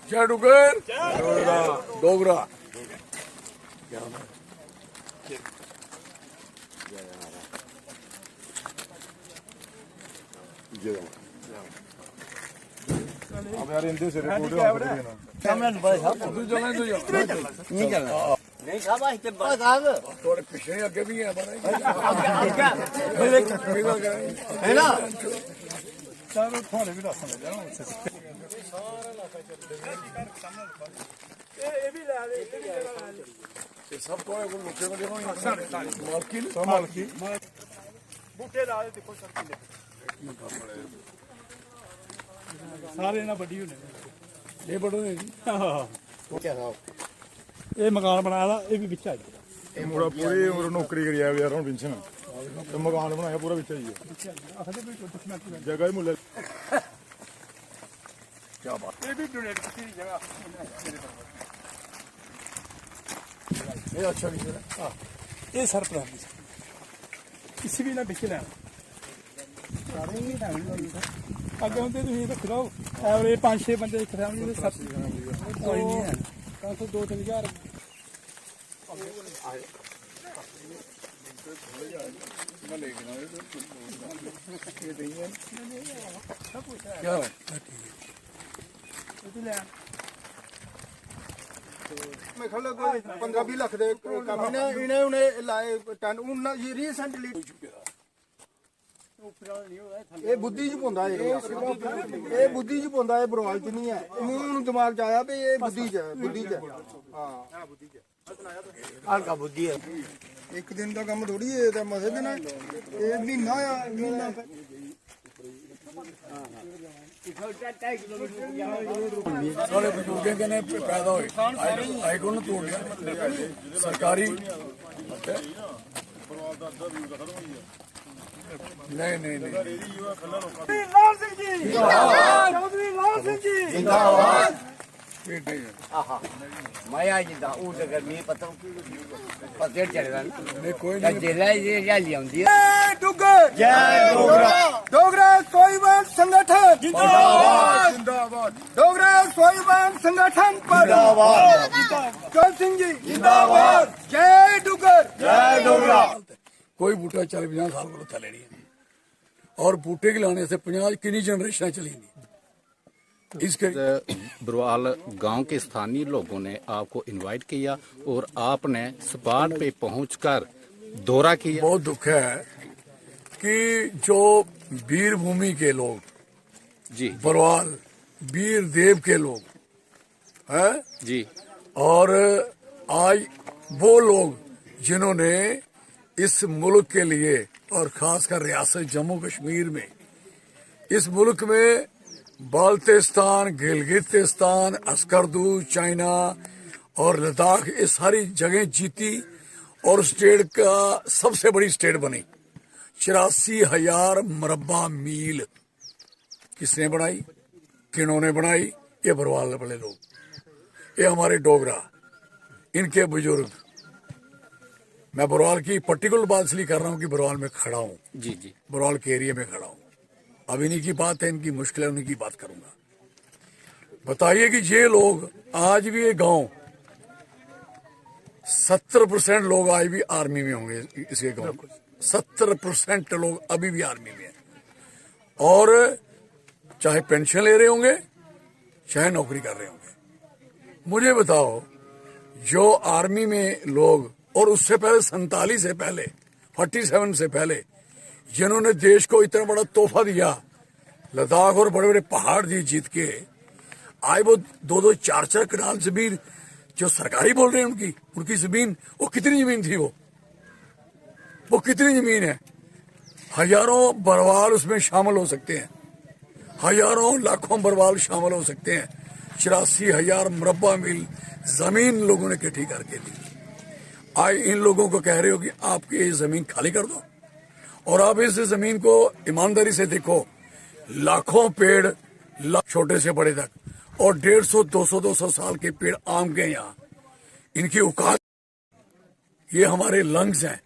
क्या डुगर डोगरा अब यार इनसे से रिपोर्ट हो देना सामने बस हां तू चलना तो नहीं चलना नहीं साहब इतने बस आ थोड़े पीछे आगे भी है है ना चलो थोड़े भी दस ले जाओ ਇਹ ਵੀ ਲੈ ਲੈ ये सब तो है वो लोग के लिए मालकिन मालकी ਬੂਟੇ ਲਾ ਦੇ ਦੇਖੋ ਸਰ ਕਿੰਨੇ सारे ना बड़ी होने ये बड़ो ने जी ਇਹ ਮਕਾਨ ਬਣਾਇਆ ਦਾ ਇਹ ਵੀ ਵਿੱਚ ਆ ਗਿਆ ਇਹ ਪੂਰਾ ਪੂਰੀ ਉਮਰ ਨੌਕਰੀ ਕਰੀ ਆ ਯਾਰ ਹੁਣ ਪਿੰਸ਼ਨ ਤੇ ਮਕਾਨ ਬਣਾਇਆ ਪੂਰਾ ਵਿੱਚ ਆ ਜੀ ਜਗ੍ਹਾ ਹੀ ਮੁੱਲ क्या बात ਇਹ ਵੀ ਡੋਨੇਟ ਕੀਤੀ ਜਗ੍ਹਾ ये अच्छा नहीं है ਇਹ ਸਰਪ੍ਰਾਈਜ਼ ਦੀ ਕਿਸੇ ਵੀ ਨਾ ਵਿੱਚ ਲੈਣਾ ਸਾਰੇ ਹੀ ਲੈਣ ਅੱਗੇ ਹੁੰਦੇ ਤੁਸੀਂ ਰੱਖ ਲਓ ਐਵਰੇ 5-6 ਬੰਦੇ ਇੱਕ ਫੈਮਿਲੀ ਦੇ ਸੱਤ ਕੋਈ ਨਹੀਂ ਹੈ 2-3 क्या है मैं खड़ा 15-20 लाख दे काम इन्हें उन्हें लाए टन उन रीसेंटली ਇਹ ਬੁੱਧੀ ਚ ਪਾਉਂਦਾ ਇਹ ਬੁੱਧੀ ਚ ਪਾਉਂਦਾ ਇਹ ਬਰਵਾਲ ਚ ਨਹੀਂ ਹੈ ਇਹਨੂੰ ਨੂੰ ਦਿਮਾਗ ਚ ਆਇਆ ਵੀ ਇਹ ਬੁੱਧੀ ਚ ਹੈ ਹਾਂ ਬੁੱਧੀ ਚ हल्का बुद्धि है ਇੱਕ ਦਿਨ ਦਾ ਕੰਮ ਥੋੜੀ ਇਹ ਤਾਂ ਮਸੇ ਦਿਨ ਇਹ ਮਹੀਨਾ ਆ ਮਹੀਨਾ सारे बुजुर्ग के ने पैदा हुए आई को तोड़ दिया सरकारी नहीं नहीं नहीं ਲਾਲ ਸਿੰਘ ਜੀ ਜਿੰਦਾਬਾਦ ਚੌਧਰੀ ਲਾਲ ਸਿੰਘ ਜੀ जिंदाबाद ये नहीं है आहा माया जिंदा ਉਹ ਤੇ ਗਰਮੀ ਪਤਾ ਪਤੇ ਚੜਦਾ नहीं कोई ਨਾ नहीं ਜੇਲਾ ਇਹ ਜਾਲੀ ਆਉਂਦੀ ਹੈ ਡੁੱਗਰ ਜੈ ਡੋਗਰਾ ਡੋਗਰਾ ਸੋਈਵਾਨ ਸੰਗਠਨ जिंदाबाद जिंदाबाद ਡੋਗਰਾ ਸੋਈਵਾਨ ਸੰਗਠਨ ਪਰ ਚੌਲ ਸਿੰਘ ਜੀ जिंदाबाद ਜੈ ਡੁੱਗਰ जय डोगरा कोई बूटा 40-50 साल को थले नहीं है और बूटे के लाने से 50 कितनी जनरेशन चलेंगी इसके बरवाल गांव के स्थानीय लोगों ने आपको इनवाइट किया और आपने स्पॉट पे पहुंचकर दौरा किया। बहुत दुख है कि जो वीर भूमि के लोग जी बरवाल वीर देव के लोग हैं जी और आज वो लोग जिन्होंने इस मुल्क के लिए और खासकर रियासत जम्मू कश्मीर में इस मुल्क में बाल्टिस्तान गिलगिस्तान अस्करदू चाइना और लद्दाख ये सारी जगह जीती और स्टेट का सबसे बड़ी स्टेट बनी 84,000 मुरब्बा मील किसने बनाई किन्होंने बनाई ये बरवाल वाले लोग ये हमारे डोगरा इनके बुजुर्ग मैं बरवाल की पर्टिकुलर बात इसलिए कर रहा हूँ कि बरवाल में खड़ा हूँ जी जी बरवाल के एरिया में खड़ा हूँ अब इन्हीं की बात है इनकी मुश्किल है उन्हीं की बात करूंगा बताइए कि ये लोग आज भी ये गांव 70% लोग आज भी आर्मी में होंगे इसके गांव 70% लोग अभी भी आर्मी में हैं और चाहे पेंशन ले रहे होंगे चाहे नौकरी कर रहे होंगे मुझे बताओ जो आर्मी में लोग और उससे पहले 47 से पहले 47 से पहले जिन्होंने देश को इतना बड़ा तोहफा दिया लद्दाख और बड़े बड़े पहाड़ दिए जीत के आज वो 2-4 कनाल जमीन जो सरकारी बोल रहे हैं उनकी जमीन वो कितनी जमीन थी वो कितनी जमीन है हजारों बरवाल उसमें शामिल हो सकते हैं हजारों लाखों बरवाल शामिल हो सकते हैं 84,000 मुरब्बा मील जमीन लोगों ने इकट्ठी करके दी आज इन लोगों को कह रहे हो कि आपकी ये जमीन खाली कर दो और आप इस जमीन को ईमानदारी से देखो लाखों पेड़ छोटे से बड़े तक और 150-200 साल के पेड़ आम के यहाँ, इनकी औकात, ये हमारे लंग्स हैं।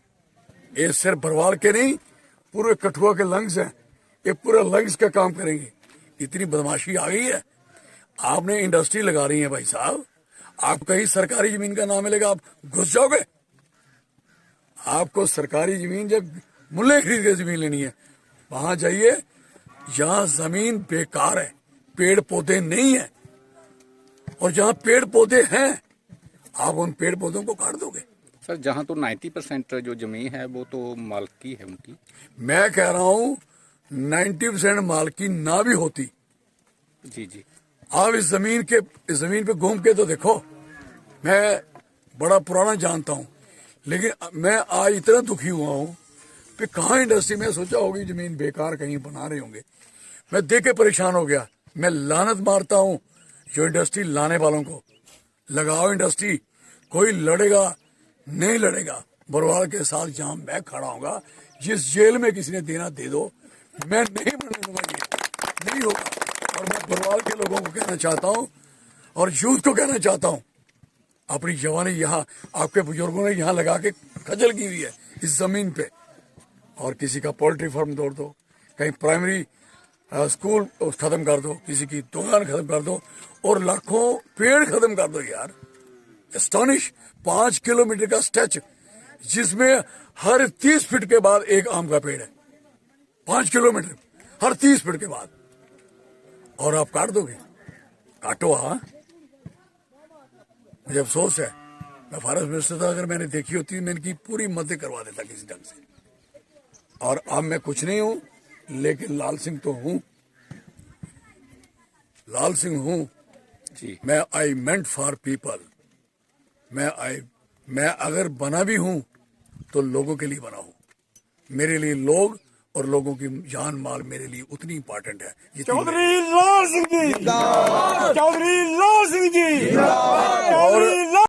ये सिर्फ बरवाल के नहीं, पूरे कठुआ के लंग्स हैं। ये पूरे लंग्स का काम करेंगे। इतनी बदमाशी आ गई है। आपने इंडस्ट्री लगा रही है भाई साहब, आप कहीं सरकारी जमीन का नाम मिलेगा आप घुस जाओगे। आपको सरकारी जमीन, जब मुल्ले खरीद के जमीन लेनी है, वहां जाइए जहां जमीन बेकार है, पेड़ पौधे नहीं है, और जहां पेड़ पौधे हैं आप उन पेड़ पौधों को काट दोगे। सर जहाँ तो 90% जो जमीन है वो तो मालकी है उनकी। मैं कह रहा हूं 90% मालकी ना भी होती, जी जी। आप इस जमीन पे घूम के तो देखो। मैं बड़ा पुराना जानता हूं, लेकिन मैं आज इतना दुखी हुआ हूं कि कहाँ इंडस्ट्री में सोचा होगी जमीन बेकार कहीं बना रहे होंगे। मैं देख के परेशान हो गया। मैं लानत मारता हूं जो इंडस्ट्री लाने वालों को। लगाओ इंडस्ट्री, कोई लड़ेगा नहीं लड़ेगा। बरवाल के साथ जहां मैं खड़ा हूंगा, जिस जेल में किसी ने देना दे दो, मैं नहीं बनने दूंगा, ये नहीं होगा। और मैं बरवाल के लोगों को कहना चाहता हूं और यूथ को कहना चाहता हूं, अपनी जवानी यहाँ आपके बुजुर्गों ने यहाँ लगा के खजल की हुई है इस जमीन पे। और किसी का पोल्ट्री फार्म तोड़ दो, कहीं प्राइमरी स्कूल खत्म कर दो, किसी की दुकान खत्म कर दो, और लाखों पेड़ खत्म कर दो यार। एस्टॉनिश 5 किलोमीटर का स्ट्रेच, जिसमें हर 30 फीट के बाद एक आम का पेड़ है। 5 किलोमीटर हर 30 फीट के बाद, और आप काट दोगे। काटो। हाँ, मुझे अफसोस है, मैं फॉरेस्ट मिनिस्टर था, अगर मैंने देखी होती मैं इनकी पूरी मदद करवा देता किसी ढंग से। और अब मैं कुछ नहीं हूं, लेकिन लाल सिंह तो हूं, लाल सिंह हूं जी। मैं। आई मेंट फॉर पीपल। मैं अगर बना भी हूं तो लोगों के लिए बना हूं। मेरे लिए लोग और लोगों की जान माल मेरे लिए उतनी इंपॉर्टेंट है जितनी चौधरी लाल सिंह जी जिंदाबाद, चौधरी लाल सिंह जी जिंदाबाद, चौधरी लाल।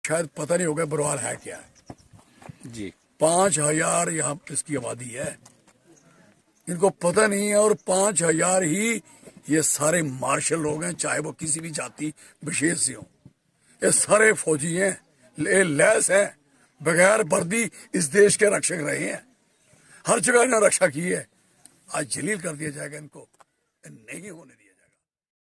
शायद पता नहीं होगा बरवाल है क्या है। जी 5000 यहाँ इसकी आबादी है, इनको पता नहीं है। और 5000 ही ये सारे मार्शल लोग हैं, चाहे वो किसी भी जाति विशेष से हो। ये सारे फौजी हैं, लैस हैं, बगैर वर्दी इस देश के रक्षक रहे हैं। हर जगह इन्होंने रक्षा की है। आज जलील कर दिया जाएगा इनको, नहीं होने